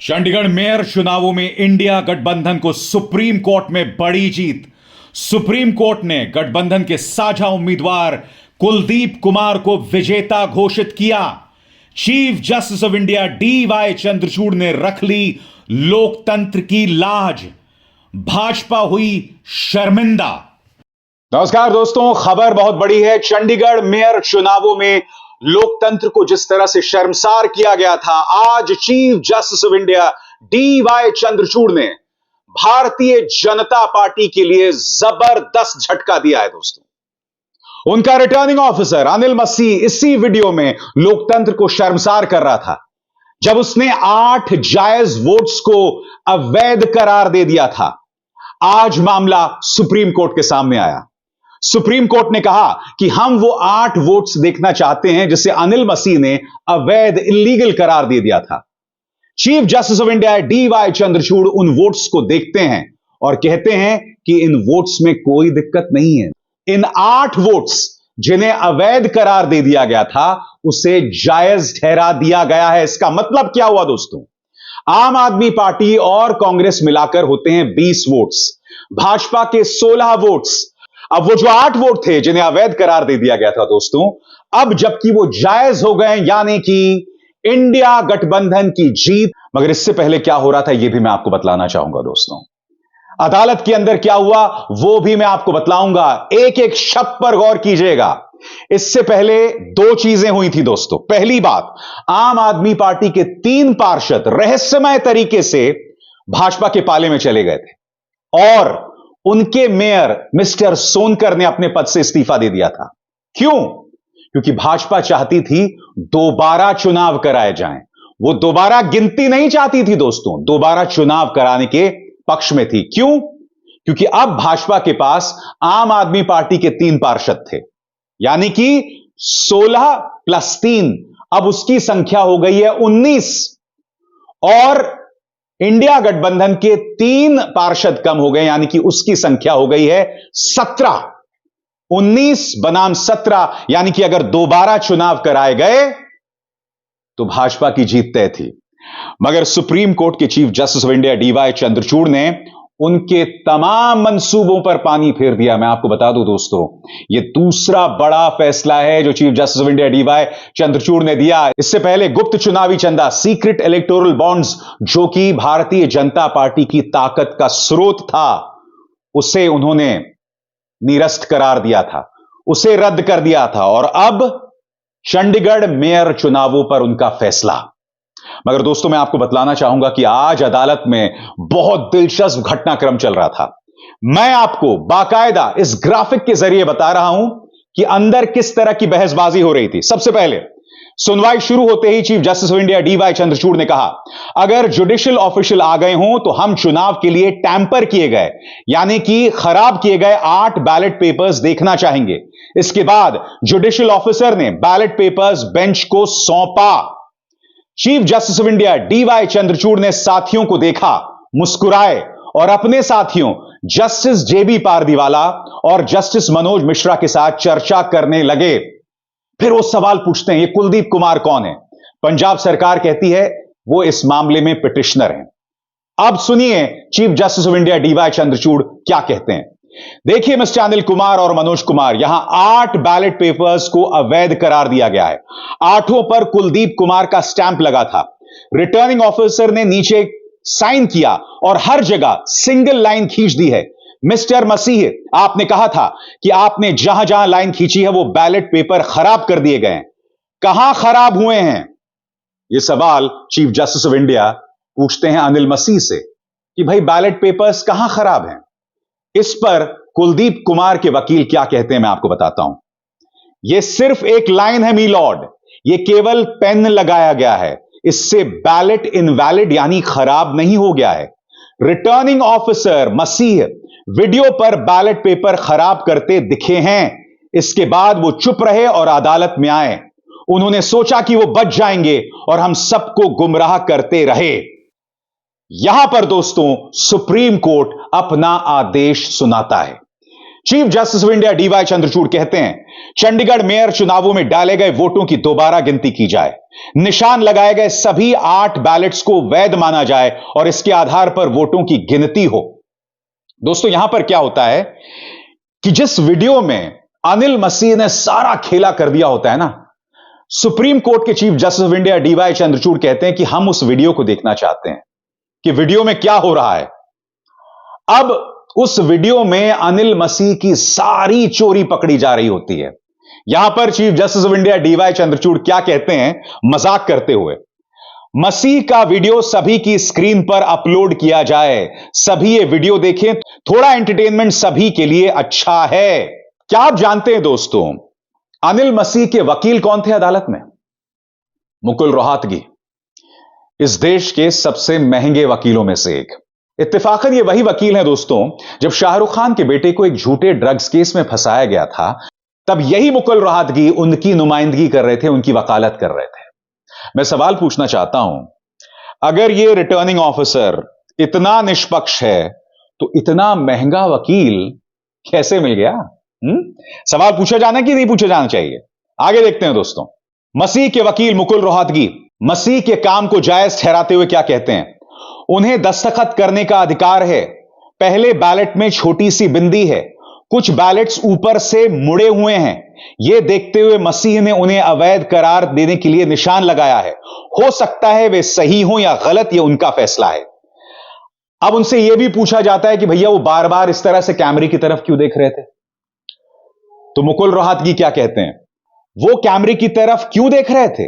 Chandigarh mayor चुनावों में India गठबंधन को सुप्रीम कोर्ट में बड़ी जीत। सुप्रीम कोर्ट ने गठबंधन के साझा उम्मीदवार कुलदीप कुमार को विजेता घोषित किया। Chief justice of India DY Chandrachud ने रख ली लोकतंत्र की लाज। भाजपा हुई शर्मिंदा। नमस्कार दोस्तों, खबर बहुत बड़ी है। चंडीगढ़ मेयर चुनावों में लोकतंत्र को जिस तरह से शर्मसार किया गया था, आज chief justice of India DY Chandrachud ने भारतीय जनता पार्टी के लिए जबरदस्त झटका दिया है। दोस्तों, उनका रिटर्निंग ऑफिसर अनिल मसीह इसी वीडियो में लोकतंत्र को शर्मसार कर रहा था जब उसने 8 जायज वोट्स को अवैध करार दे दिया था। आज मामला सुप्रीम कोर्ट के सामने आया। सुप्रीम कोर्ट ने कहा कि हम वो 8 वोट्स देखना चाहते हैं जिसे अनिल मसीह ने अवैध इल्लीगल करार दे दिया था। Chief justice of India DY Chandrachud उन वोट्स को देखते हैं और कहते हैं कि इन वोट्स में कोई दिक्कत नहीं है। इन 8 वोट्स जिन्हें अवैध करार दे दिया गया था उसे जायज ठहरा दिया गया है। इसका मतलब क्या हुआ दोस्तों? आम आदमी पार्टी और कांग्रेस मिलाकर होते हैं 20 वोट्स, भाजपा के 16 वोट्स। अब वो जो 8 वोट थे जिन्हें अवैध करार दे दिया गया था दोस्तों, अब जबकि वो जायज हो गए, यानी कि इंडिया गठबंधन की जीत। मगर इससे पहले क्या हो रहा था यह भी मैं आपको बतलाना चाहूंगा दोस्तों। अदालत के अंदर क्या हुआ वो भी मैं आपको बतलाऊंगा। एक एक शब्द पर गौर कीजिएगा। इससे पहले 2 चीजें हुई थी दोस्तों। पहली बात, आम आदमी पार्टी के 3 पार्षद रहस्यमय तरीके से भाजपा के पाले में चले गए थे और उनके मेयर मिस्टर सोनकर ने अपने पद से इस्तीफा दे दिया था। क्यों? क्योंकि भाजपा चाहती थी दोबारा चुनाव कराए जाएं। वो दोबारा गिनती नहीं चाहती थी दोस्तों, दोबारा चुनाव कराने के पक्ष में थी। क्यों? क्योंकि अब भाजपा के पास आम आदमी पार्टी के 3 पार्षद थे, यानी कि 16 + 3, अब उसकी संख्या हो गई है 19 और इंडिया गठबंधन के 3 पार्षद कम हो गए, यानी कि उसकी संख्या हो गई है 17। 19 बनाम 17, यानी कि अगर दोबारा चुनाव कराए गए तो भाजपा की जीत तय थी। मगर सुप्रीम कोर्ट के chief justice of India DY Chandrachud ने उनके तमाम मंसूबों पर पानी फेर दिया। मैं आपको बता दूं दोस्तों, यह दूसरा बड़ा फैसला है जो chief justice of India DY Chandrachud ने दिया। इससे पहले गुप्त चुनावी चंदा, सीक्रेट इलेक्टोरल बॉन्ड्स, जो कि भारतीय जनता पार्टी की ताकत का स्रोत था, उसे उन्होंने निरस्त करार दिया था, उसे रद्द कर दिया था। और अब चंडीगढ़ मेयर चुनावों पर उनका फैसला। मगर दोस्तों, मैं आपको बतलाना चाहूंगा कि आज अदालत में बहुत दिलचस्प घटनाक्रम चल रहा था। मैं आपको बाकायदा इस ग्राफिक के जरिए बता रहा हूं कि अंदर किस तरह की बहसबाजी हो रही थी। सबसे पहले सुनवाई शुरू होते ही chief justice of India DY Chandrachud ने कहा, अगर जुडिशियल ऑफिशियल आ गए हों तो हम चुनाव के लिए टैंपर किए गए, यानी कि खराब किए गए 8 बैलेट पेपर्स देखना चाहेंगे। इसके बाद जुडिशियल ऑफिसर ने बैलेट पेपर्स बेंच को सौंपा। Chief justice of India DY Chandrachud ने साथियों को देखा, मुस्कुराए और अपने साथियों जस्टिस JB पारदीवाला और जस्टिस मनोज मिश्रा के साथ चर्चा करने लगे। फिर वो सवाल पूछते हैं, ये कुलदीप कुमार कौन है? पंजाब सरकार कहती है वो इस मामले में पिटिशनर हैं। अब सुनिए chief justice of India DY Chandrachud क्या कहते हैं। देखिए मिस्टर अनिल कुमार और मनोज कुमार, यहां 8 बैलेट पेपर्स को अवैध करार दिया गया है। 8 पर कुलदीप कुमार का स्टैंप लगा था। रिटर्निंग ऑफिसर ने नीचे साइन किया और हर जगह सिंगल लाइन खींच दी है। मिस्टर मसीह, आपने कहा था कि आपने जहां जहां लाइन खींची है वो बैलेट पेपर खराब कर दिए गए हैं। कहां खराब हुए हैं? यह सवाल चीफ जस्टिस ऑफ इंडिया पूछते हैं अनिल मसीह से कि भाई बैलेट पेपर्स कहां खराब हैं। इस पर कुलदीप कुमार के वकील क्या कहते हैं मैं आपको बताता हूं। यह सिर्फ एक लाइन है मी लॉर्ड, यह केवल पेन लगाया गया है, इससे बैलेट इनवैलिड यानी खराब नहीं हो गया है। रिटर्निंग ऑफिसर मसीह वीडियो पर बैलेट पेपर खराब करते दिखे हैं। इसके बाद वो चुप रहे और अदालत में आए। उन्होंने सोचा कि वो बच जाएंगे और हम सबको गुमराह करते रहे। यहां पर दोस्तों सुप्रीम कोर्ट अपना आदेश सुनाता है। Chief justice of India DY Chandrachud कहते हैं चंडीगढ़ मेयर चुनावों में डाले गए वोटों की दोबारा गिनती की जाए, निशान लगाए गए सभी 8 बैलेट्स को वैध माना जाए और इसके आधार पर वोटों की गिनती हो। दोस्तों यहां पर क्या होता है कि जिस वीडियो में अनिल मसीह ने सारा खेला कर दिया होता है ना, सुप्रीम कोर्ट के chief justice of India DY Chandrachud कहते हैं कि हम उस वीडियो को देखना चाहते हैं कि वीडियो में क्या हो रहा है। अब उस वीडियो में अनिल मसीह की सारी चोरी पकड़ी जा रही होती है। यहां पर chief justice of India DY Chandrachud क्या कहते हैं मजाक करते हुए, मसीह का वीडियो सभी की स्क्रीन पर अपलोड किया जाए, सभी ये वीडियो देखें, थोड़ा एंटरटेनमेंट सभी के लिए अच्छा है। क्या आप जानते हैं दोस्तों अनिल मसीह के वकील कौन थे अदालत में? मुकुल रोहतगी, इस देश के सबसे महंगे वकीलों में से एक। इत्तेफाकन ये वही वकील हैं दोस्तों, जब शाहरुख खान के बेटे को एक झूठे ड्रग्स केस में फंसाया गया था, तब यही मुकुल रोहतगी उनकी नुमाइंदगी कर रहे थे, उनकी वकालत कर रहे थे। मैं सवाल पूछना चाहता हूं, अगर ये रिटर्निंग ऑफिसर इतना निष्पक्ष है तो इतना महंगा वकील कैसे मिल गया? सवाल पूछा जाना कि नहीं पूछा जाना चाहिए? आगे देखते हैं दोस्तों। मसीह के वकील मुकुल रोहतगी मसीह के काम को जायज ठहराते हुए क्या कहते हैं, उन्हें दस्तखत करने का अधिकार है। पहले बैलेट में छोटी सी बिंदी है, कुछ बैलेट्स ऊपर से मुड़े हुए हैं। यह देखते हुए मसीह ने उन्हें अवैध करार देने के लिए निशान लगाया है। हो सकता है वे सही हो या गलत, यह उनका फैसला है। अब उनसे यह भी पूछा जाता है कि भैया वो बार बार इस तरह से कैमरे की तरफ क्यों देख रहे थे? तो मुकुल रोहतगी क्या कहते हैं, वो कैमरे की तरफ क्यों देख रहे थे?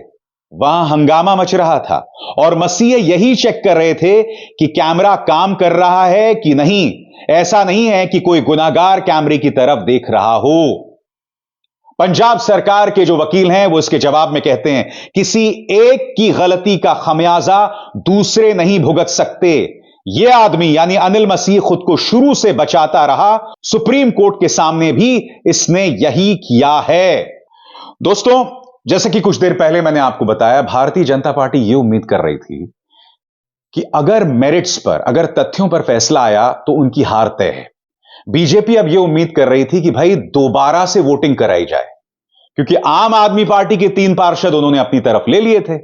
वहां हंगामा मच रहा था और मसीह यही चेक कर रहे थे कि कैमरा काम कर रहा है कि नहीं। ऐसा नहीं है कि कोई गुनाहगार कैमरे की तरफ देख रहा हो। पंजाब सरकार के जो वकील हैं वो इसके जवाब में कहते हैं, किसी एक की गलती का खमियाजा दूसरे नहीं भुगत सकते। यह आदमी यानी अनिल मसीह खुद को शुरू से बचाता रहा, सुप्रीम कोर्ट के सामने भी इसने यही किया है। दोस्तों जैसे कि कुछ देर पहले मैंने आपको बताया, भारतीय जनता पार्टी यह उम्मीद कर रही थी कि अगर मेरिट्स पर, अगर तथ्यों पर फैसला आया तो उनकी हार तय है। बीजेपी अब यह उम्मीद कर रही थी कि भाई दोबारा से वोटिंग कराई जाए, क्योंकि आम आदमी पार्टी के 3 पार्षद उन्होंने अपनी तरफ ले लिए थे।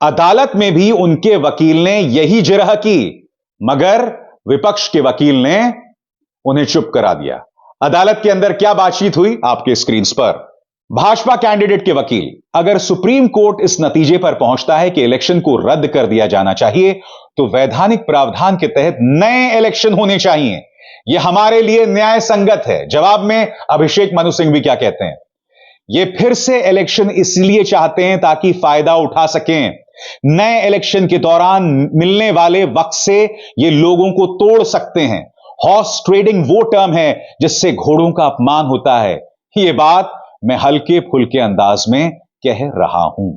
अदालत में भी उनके वकील ने यही जिरह की, मगर विपक्ष के वकील ने उन्हें चुप करा दिया। अदालत के अंदर क्या बातचीत हुई आपके स्क्रीन पर। भाजपा कैंडिडेट के वकील, अगर सुप्रीम कोर्ट इस नतीजे पर पहुंचता है कि इलेक्शन को रद्द कर दिया जाना चाहिए तो वैधानिक प्रावधान के तहत नए इलेक्शन होने चाहिए, यह हमारे लिए न्याय संगत है। जवाब में अभिषेक मनु सिंह भी क्या कहते हैं, ये फिर से इलेक्शन इसलिए चाहते हैं ताकि फायदा उठा सकें। नए इलेक्शन के दौरान मिलने वाले वक्त से ये लोगों को तोड़ सकते हैं। हॉर्स ट्रेडिंग वो टर्म है जिससे घोड़ों का अपमान होता है। यह बात मैं हल्के फुल्के अंदाज में कह रहा हूं।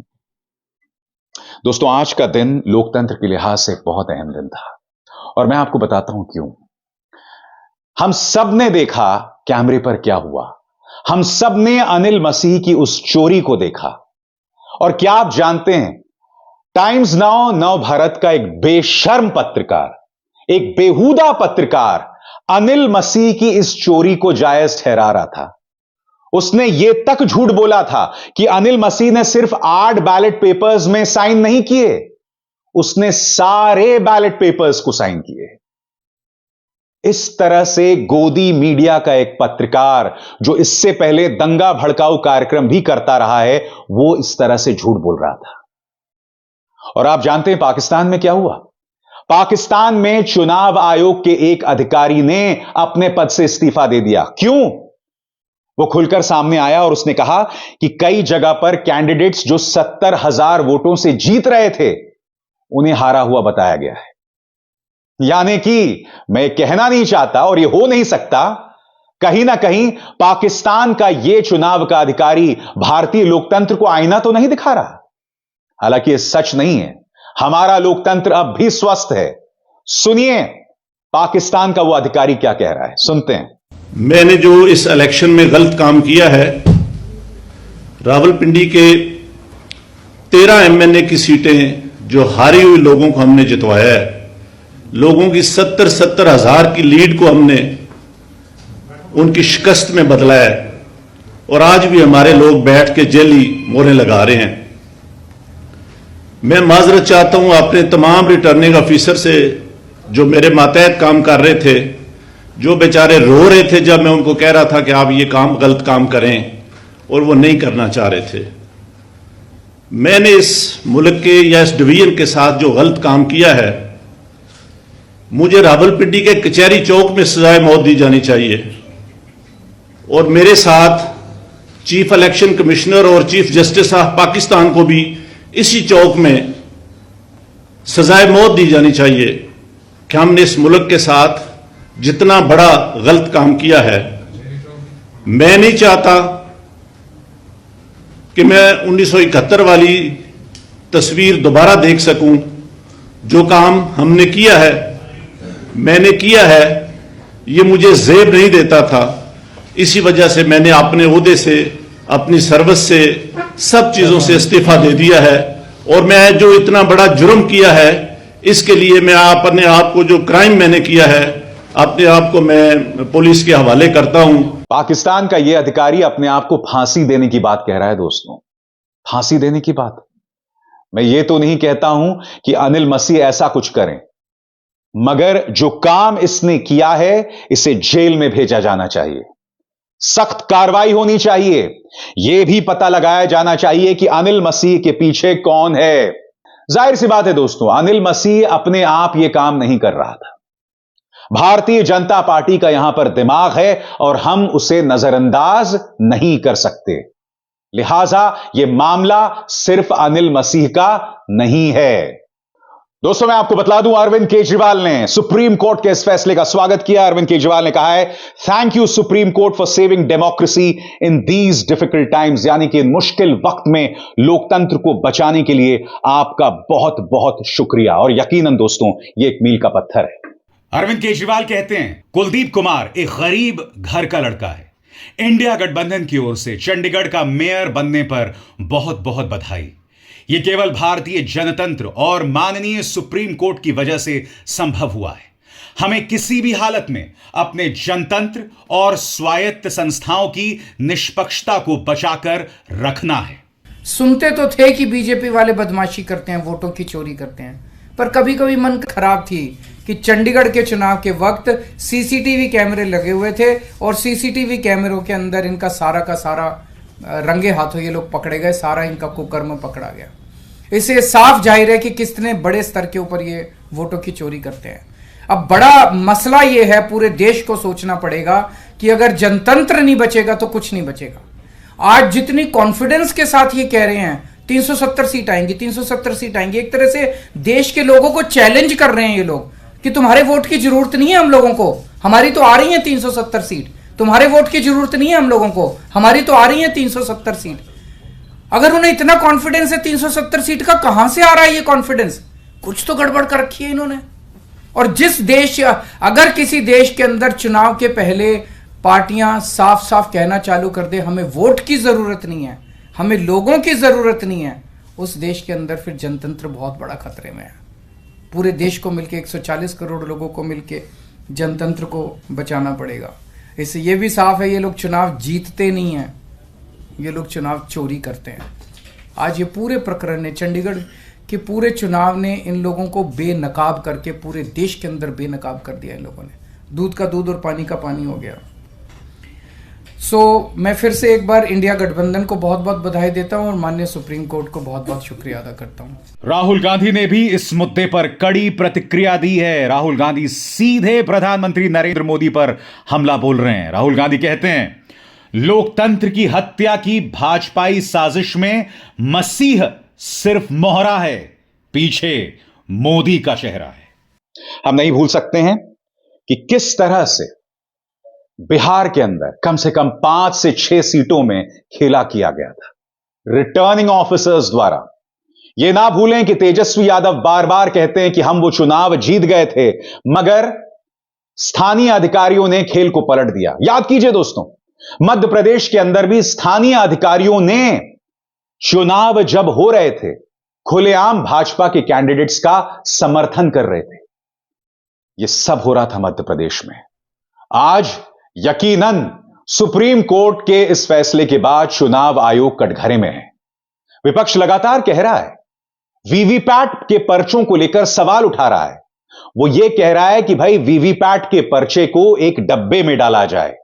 दोस्तों आज का दिन लोकतंत्र के लिहाज से बहुत अहम दिन था और मैं आपको बताता हूं क्यों। हम सब ने देखा कैमरे पर क्या हुआ, हम सब ने अनिल मसीह की उस चोरी को देखा। और क्या आप जानते हैं, टाइम्स नाउ नव भारत का एक बेशर्म पत्रकार, एक बेहुदा पत्रकार अनिल मसीह की इस चोरी को जायज ठहरा रहा था। उसने यह तक झूठ बोला था कि अनिल मसीह ने सिर्फ 8 बैलेट पेपर्स में साइन नहीं किए, उसने सारे बैलेट पेपर्स को साइन किए। इस तरह से गोदी मीडिया का एक पत्रकार जो इससे पहले दंगा भड़काऊ कार्यक्रम भी करता रहा है, वो इस तरह से झूठ बोल रहा था। और आप जानते हैं पाकिस्तान में क्या हुआ? पाकिस्तान में चुनाव आयोग के एक अधिकारी ने अपने पद से इस्तीफा दे दिया। क्यों? वो खुलकर सामने आया और उसने कहा कि कई जगह पर कैंडिडेट्स जो 70,000 वोटों से जीत रहे थे उन्हें हारा हुआ बताया गया है। यानी कि मैं कहना नहीं चाहता और यह हो नहीं सकता, कहीं ना कहीं पाकिस्तान का यह चुनाव का अधिकारी भारतीय लोकतंत्र को आईना तो नहीं दिखा रहा। हालांकि यह सच नहीं है, हमारा लोकतंत्र अब भी स्वस्थ है। सुनिए पाकिस्तान का वो अधिकारी क्या कह रहा है, सुनते हैं। मैंने जो इस इलेक्शन में गलत काम किया है, रावलपिंडी के 13 एमएनए की सीटें जो हारी हुई लोगों को हमने जितवाया है, लोगों की 70,000 की लीड को हमने उनकी शिकस्त में बदला है और आज भी हमारे लोग बैठ के जेली मोहरें लगा रहे हैं। मैं माजरत चाहता हूं अपने तमाम रिटर्निंग ऑफिसर से जो मेरे मातहत काम कर रहे थे, जो बेचारे रो रहे थे जब मैं उनको कह रहा था कि आप ये काम गलत काम करें और वो नहीं करना चाह रहे थे। मैंने इस मुल्क के या इस डिवीजन के साथ जो गलत काम किया है, मुझे रावलपिंडी के कचहरी चौक में सजाए मौत दी जानी चाहिए और मेरे साथ चीफ इलेक्शन कमिश्नर और चीफ जस्टिस ऑफ पाकिस्तान को भी इसी चौक में सजाए मौत दी जानी चाहिए कि हमने इस मुल्क के साथ जितना बड़ा गलत काम किया है। मैं नहीं चाहता कि मैं 1971 वाली तस्वीर दोबारा देख सकूं। जो काम हमने किया है, मैंने किया है, ये मुझे ज़ेब नहीं देता था। इसी वजह से मैंने अपने ओहदे से, अपनी सर्विस से, सब चीज़ों से इस्तीफा दे दिया है और मैं जो इतना बड़ा जुर्म किया है, इसके लिए मैं अपने आप को, जो क्राइम मैंने किया है, अपने आप को मैं पुलिस के हवाले करता हूं। पाकिस्तान का यह अधिकारी अपने आप को फांसी देने की बात कह रहा है। दोस्तों, फांसी देने की बात। मैं ये तो नहीं कहता हूं कि अनिल मसीह ऐसा कुछ करें, मगर जो काम इसने किया है, इसे जेल में भेजा जाना चाहिए। सख्त कार्रवाई होनी चाहिए। यह भी पता लगाया जाना चाहिए कि अनिल मसीह के पीछे कौन है। जाहिर सी बात है दोस्तों, अनिल मसीह अपने आप यह काम नहीं कर रहा था। भारतीय जनता पार्टी का यहां पर दिमाग है और हम उसे नजरअंदाज नहीं कर सकते। लिहाजा यह मामला सिर्फ अनिल मसीह का नहीं है। दोस्तों, मैं आपको बतला दूं, अरविंद केजरीवाल ने सुप्रीम कोर्ट के इस फैसले का स्वागत किया। अरविंद केजरीवाल ने कहा है, thank you supreme court for saving democracy in these difficult times, यानी कि इन मुश्किल वक्त में लोकतंत्र को बचाने के लिए आपका बहुत बहुत शुक्रिया। और यकीनन दोस्तों, यह एक मील का पत्थर है। अरविंद केजरीवाल कहते हैं, कुलदीप कुमार एक गरीब घर का लड़का है। इंडिया गठबंधन की ओर से चंडीगढ़ का मेयर बनने पर बहुत बहुत बधाई। यह केवल भारतीय जनतंत्र और माननीय सुप्रीम कोर्ट की वजह से संभव हुआ है। हमें किसी भी हालत में अपने जनतंत्र और स्वायत्त संस्थाओं की निष्पक्षता को बचाकर रखना है। सुनते तो थे कि बीजेपी वाले बदमाशी करते हैं, वोटों की चोरी करते हैं, पर कभी कभी मन खराब थी कि चंडीगढ़ के चुनाव के वक्त सीसीटीवी कैमरे लगे हुए थे और सीसीटीवी कैमरों के अंदर इनका सारा का सारा रंगे हाथों ये लोग पकड़े गए, सारा इनका कुकर्म पकड़ा गया। इससे साफ जाहिर है कि कितने बड़े स्तर के ऊपर ये वोटों की चोरी करते हैं। अब बड़ा मसला ये है, पूरे देश को सोचना पड़ेगा कि अगर जनतंत्र नहीं बचेगा तो कुछ नहीं बचेगा। आज जितनी कॉन्फिडेंस के साथ ये कह रहे हैं 370 सीट आएंगी, 370 सीट आएंगी, एक तरह से देश के लोगों को चैलेंज कर रहे हैं ये लोग कि तुम्हारे वोट की जरूरत नहीं है हम लोगों को, हमारी तो आ रही है 370 सीट। तुम्हारे वोट की जरूरत नहीं है हम लोगों को, हमारी तो आ रही है 370 सीट। अगर उन्हें इतना कॉन्फिडेंस है 370 सीट का, कहां से आ रहा है ये कॉन्फिडेंस? कुछ तो गड़बड़ कर रखी है इन्होंने। और जिस देश, अगर किसी देश के अंदर चुनाव के पहले पार्टियां साफ साफ कहना चालू कर दे हमें वोट की जरूरत नहीं है, हमें लोगों की जरूरत नहीं है, उस देश के अंदर फिर जनतंत्र बहुत बड़ा खतरे में है। पूरे देश को मिलके 140 करोड़ लोगों को मिलके जनतंत्र को बचाना पड़ेगा। इससे ये भी साफ है ये लोग चुनाव जीतते नहीं हैं, ये लोग चुनाव चोरी करते हैं। आज ये पूरे प्रकरण ने, चंडीगढ़ के पूरे चुनाव ने इन लोगों को बेनकाब करके पूरे देश के अंदर बेनकाब कर दिया। इन लोगों ने दूध का दूध और पानी का पानी हो गया। मैं फिर से एक बार इंडिया गठबंधन को बहुत बहुत बधाई देता हूं और माननीय सुप्रीम कोर्ट को बहुत बहुत शुक्रिया अदा करता हूं। राहुल गांधी ने भी इस मुद्दे पर कड़ी प्रतिक्रिया दी है। राहुल गांधी सीधे प्रधानमंत्री नरेंद्र मोदी पर हमला बोल रहे हैं। राहुल गांधी कहते हैं, लोकतंत्र की हत्या की भाजपाई साजिश में मसीह सिर्फ मोहरा है, पीछे मोदी का चेहरा है। हम नहीं भूल सकते हैं कि किस तरह से बिहार के अंदर कम से कम 5 से 6 सीटों में खेला किया गया था रिटर्निंग ऑफिसर्स द्वारा। यह ना भूलें कि तेजस्वी यादव बार बार कहते हैं कि हम वो चुनाव जीत गए थे, मगर स्थानीय अधिकारियों ने खेल को पलट दिया। याद कीजिए दोस्तों, मध्य प्रदेश के अंदर भी स्थानीय अधिकारियों ने चुनाव जब हो रहे थे, खुलेआम भाजपा के कैंडिडेट्स का समर्थन कर रहे थे। यह सब हो रहा था मध्य प्रदेश में। आज यकीनन सुप्रीम कोर्ट के इस फैसले के बाद चुनाव आयोग कटघरे में है। विपक्ष लगातार कह रहा है, वीवीपैट के पर्चों को लेकर सवाल उठा रहा है। वो ये कह रहा है कि भाई वीवीपैट के पर्चे को एक डब्बे में डाला जाए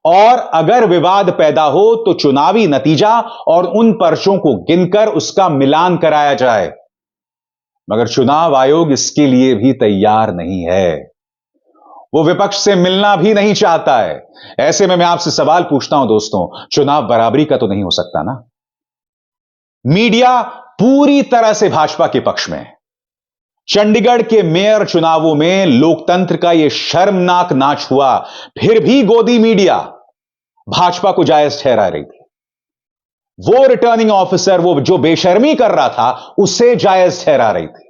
और अगर विवाद पैदा हो तो चुनावी नतीजा और उन पर्चों को गिनकर उसका मिलान कराया जाए। मगर चुनाव आयोग इसके लिए भी तैयार नहीं है। वो विपक्ष से मिलना भी नहीं चाहता है। ऐसे में मैं आपसे सवाल पूछता हूं दोस्तों, चुनाव बराबरी का तो नहीं हो सकता ना? मीडिया पूरी तरह से भाजपा के पक्ष में है। चंडीगढ़ के मेयर चुनावों में लोकतंत्र का यह शर्मनाक नाच हुआ, फिर भी गोदी मीडिया भाजपा को जायज ठहरा रही थी। वो रिटर्निंग ऑफिसर वो जो बेशर्मी कर रहा था उसे जायज ठहरा रही थी।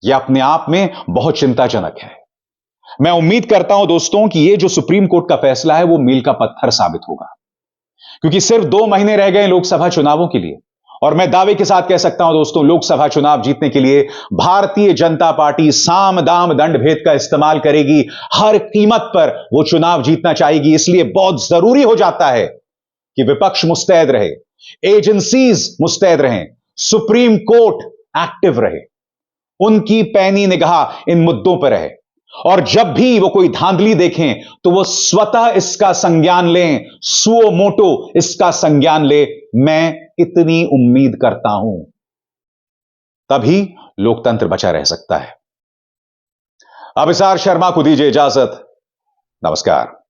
यह अपने आप में बहुत चिंताजनक है। मैं उम्मीद करता हूं दोस्तों कि यह जो सुप्रीम कोर्ट का फैसला है वो मील का पत्थर साबित होगा, क्योंकि सिर्फ 2 महीने रह गए लोकसभा चुनावों के लिए और मैं दावे के साथ कह सकता हूं दोस्तों, लोकसभा चुनाव जीतने के लिए भारतीय जनता पार्टी साम दाम दंड भेद का इस्तेमाल करेगी। हर कीमत पर वो चुनाव जीतना चाहेगी। इसलिए बहुत जरूरी हो जाता है कि विपक्ष मुस्तैद रहे, एजेंसीज मुस्तैद रहें, सुप्रीम कोर्ट एक्टिव रहे, उनकी पैनी निगाह इन मुद्दों पर रहे और जब भी वो कोई धांधली देखें तो वो स्वतः इसका संज्ञान लें, सुओ मोटो इसका संज्ञान ले। मैं इतनी उम्मीद करता हूं, तभी लोकतंत्र बचा रह सकता है। अभिसार शर्मा को दीजिए इजाजत। नमस्कार।